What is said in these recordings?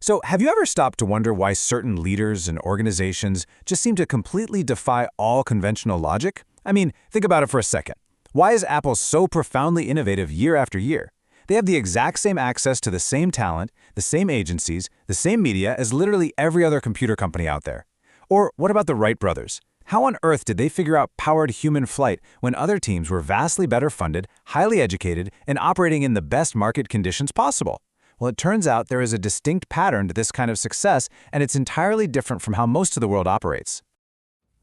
So, have you ever stopped to wonder why certain leaders and organizations just seem to completely defy all conventional logic? I mean, think about it for a second. Why is Apple so profoundly innovative year after year? They have the exact same access to the same talent, the same agencies, the same media as literally every other computer company out there. Or what about the Wright Brothers? How on earth did they figure out powered human flight when other teams were vastly better funded, highly educated, and operating in the best market conditions possible? Well, it turns out there is a distinct pattern to this kind of success, and it's entirely different from how most of the world operates.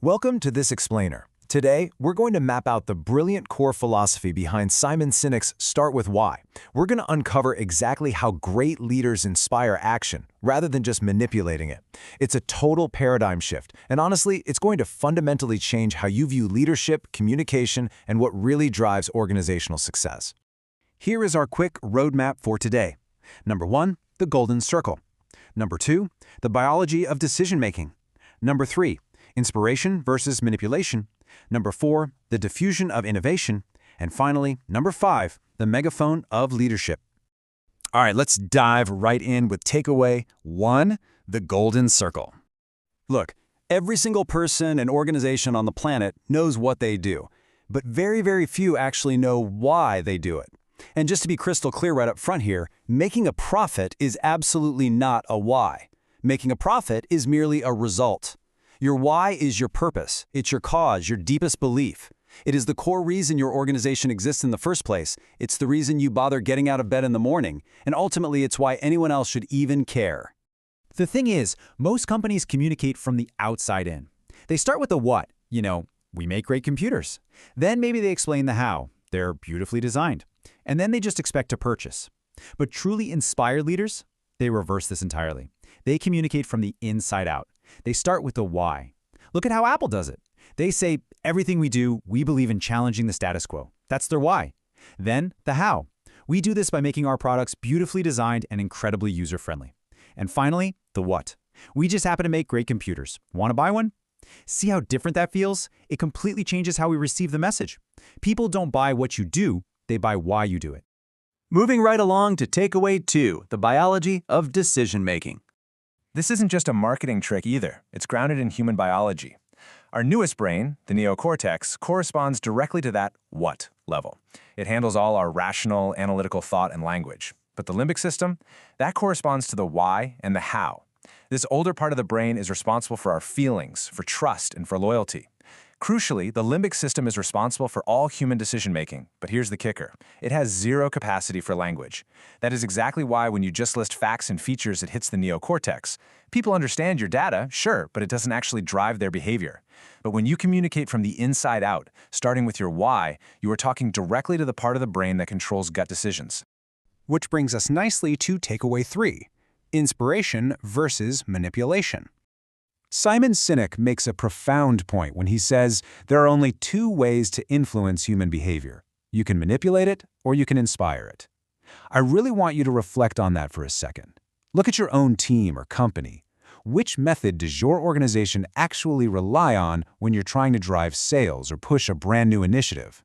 Welcome to This Explainer. Today, we're going to map out the brilliant core philosophy behind Simon Sinek's Start With Why. We're going to uncover exactly how great leaders inspire action, rather than just manipulating it. It's a total paradigm shift, and honestly, it's going to fundamentally change how you view leadership, communication, and what really drives organizational success. Here is our quick roadmap for today. Number 1, the golden circle. Number 2, the biology of decision-making. Number 3, inspiration versus manipulation. Number 4, the diffusion of innovation. And finally, number 5, the megaphone of leadership. All right, let's dive right in with takeaway 1, the golden circle. Look, every single person and organization on the planet knows what they do, but very few actually know why they do it. And just to be crystal clear right up front here, making a profit is absolutely not a why. Making a profit is merely a result. Your why is your purpose. It's your cause, your deepest belief. It is the core reason your organization exists in the first place. It's the reason you bother getting out of bed in the morning. And ultimately, it's why anyone else should even care. The thing is, most companies communicate from the outside in. They start with the what. We make great computers. Then maybe they explain the how. They're beautifully designed. And then they just expect to purchase. But truly inspired leaders, they reverse this entirely. They communicate from the inside out. They start with the why. Look at how Apple does it. They say, everything we do, we believe in challenging the status quo. That's their why. Then, the how. We do this by making our products beautifully designed and incredibly user-friendly. And finally, the what. We just happen to make great computers. Want to buy one? See how different that feels? It completely changes how we receive the message. People don't buy what you do, they buy why you do it. Moving right along to takeaway 2, the biology of decision-making. This isn't just a marketing trick either. It's grounded in human biology. Our newest brain, the neocortex, corresponds directly to that what level. It handles all our rational, analytical thought and language. But the limbic system, that corresponds to the why and the how. This older part of the brain is responsible for our feelings, for trust, and for loyalty. Crucially, the limbic system is responsible for all human decision-making, but here's the kicker. It has zero capacity for language. That is exactly why when you just list facts and features, it hits the neocortex. People understand your data, sure, but it doesn't actually drive their behavior. But when you communicate from the inside out, starting with your why, you are talking directly to the part of the brain that controls gut decisions. Which brings us nicely to takeaway 3, inspiration versus manipulation. Simon Sinek makes a profound point when he says there are only 2 ways to influence human behavior. You can manipulate it, or you can inspire it. I really want you to reflect on that for a second. Look at your own team or company. Which method does your organization actually rely on when you're trying to drive sales or push a brand new initiative?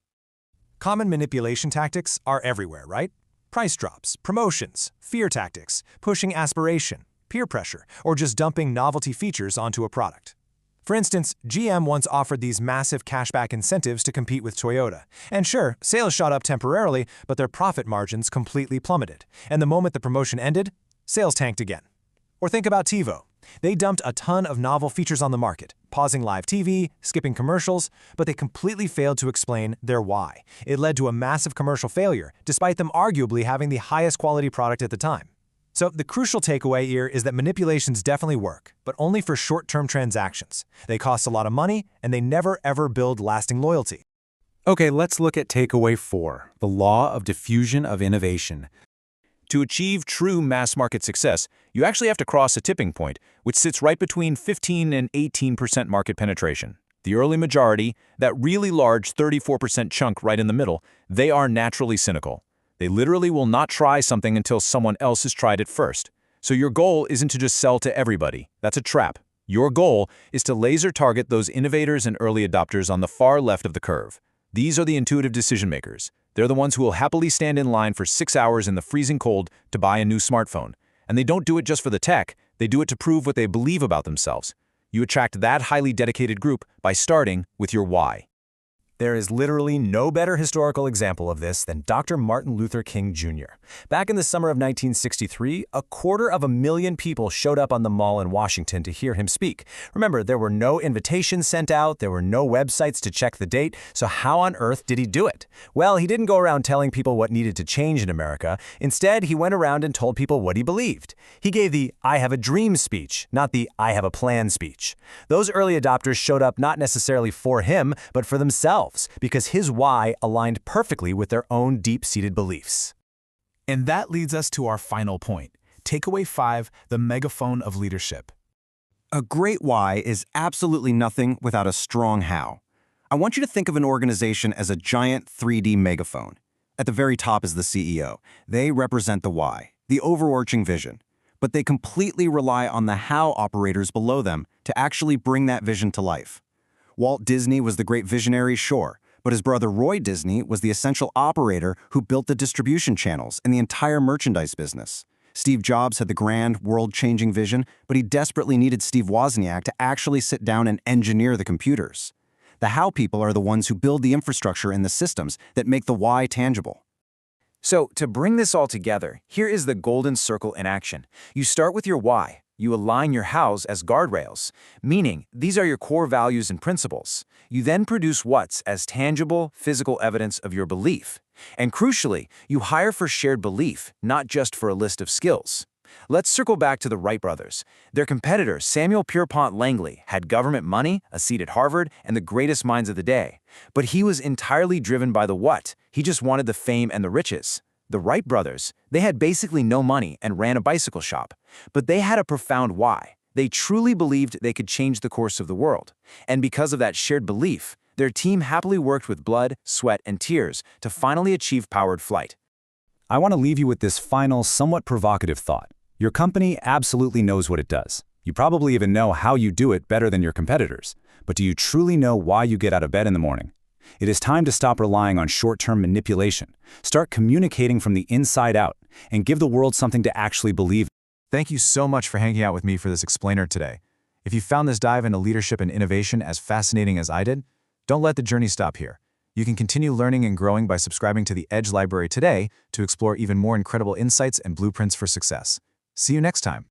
Common manipulation tactics are everywhere, right? Price drops, promotions, fear tactics, pushing aspiration, peer pressure, or just dumping novelty features onto a product. For instance, GM once offered these massive cashback incentives to compete with Toyota. And sure, sales shot up temporarily, but their profit margins completely plummeted. And the moment the promotion ended, sales tanked again. Or think about TiVo. They dumped a ton of novel features on the market, pausing live TV, skipping commercials, but they completely failed to explain their why. It led to a massive commercial failure, despite them arguably having the highest quality product at the time. So the crucial takeaway here is that manipulations definitely work, but only for short-term transactions. They cost a lot of money, and they never ever build lasting loyalty. Okay, let's look at takeaway 4, the law of diffusion of innovation. To achieve true mass market success, you actually have to cross a tipping point, which sits right between 15 and 18% market penetration. The early majority, that really large 34% chunk right in the middle, they are naturally cynical. They literally will not try something until someone else has tried it first. So your goal isn't to just sell to everybody. That's a trap. Your goal is to laser target those innovators and early adopters on the far left of the curve. These are the intuitive decision makers. They're the ones who will happily stand in line for 6 hours in the freezing cold to buy a new smartphone. And they don't do it just for the tech, they do it to prove what they believe about themselves. You attract that highly dedicated group by starting with your why. There is literally no better historical example of this than Dr. Martin Luther King Jr. Back in the summer of 1963, 250,000 people showed up on the Mall in Washington to hear him speak. Remember, there were no invitations sent out, there were no websites to check the date, so how on earth did he do it? Well, he didn't go around telling people what needed to change in America. Instead, he went around and told people what he believed. He gave the "I have a dream" speech, not the "I have a plan" speech. Those early adopters showed up not necessarily for him, but for themselves, because his why aligned perfectly with their own deep-seated beliefs. And that leads us to our final point. Takeaway 5, the megaphone of leadership. A great why is absolutely nothing without a strong how. I want you to think of an organization as a giant 3D megaphone. At the very top is the CEO. They represent the why, the overarching vision. But they completely rely on the how operators below them to actually bring that vision to life. Walt Disney was the great visionary, sure, but his brother Roy Disney was the essential operator who built the distribution channels and the entire merchandise business. Steve Jobs had the grand, world-changing vision, but he desperately needed Steve Wozniak to actually sit down and engineer the computers. The how people are the ones who build the infrastructure and the systems that make the why tangible. So, to bring this all together, here is the golden circle in action. You start with your why. You align your hows as guardrails, meaning these are your core values and principles. You then produce what's as tangible, physical evidence of your belief. And crucially, you hire for shared belief, not just for a list of skills. Let's circle back to the Wright brothers. Their competitor, Samuel Pierpont Langley, had government money, a seat at Harvard, and the greatest minds of the day. But he was entirely driven by the what. He just wanted the fame and the riches. The Wright brothers, they had basically no money and ran a bicycle shop. But they had a profound why. They truly believed they could change the course of the world. And because of that shared belief, their team happily worked with blood, sweat, and tears to finally achieve powered flight. I want to leave you with this final, somewhat provocative thought. Your company absolutely knows what it does. You probably even know how you do it better than your competitors. But do you truly know why you get out of bed in the morning? It is time to stop relying on short-term manipulation. Start communicating from the inside out and give the world something to actually believe. Thank you so much for hanging out with me for this explainer today. If you found this dive into leadership and innovation as fascinating as I did, don't let the journey stop here. You can continue learning and growing by subscribing to the Edge Library today to explore even more incredible insights and blueprints for success. See you next time.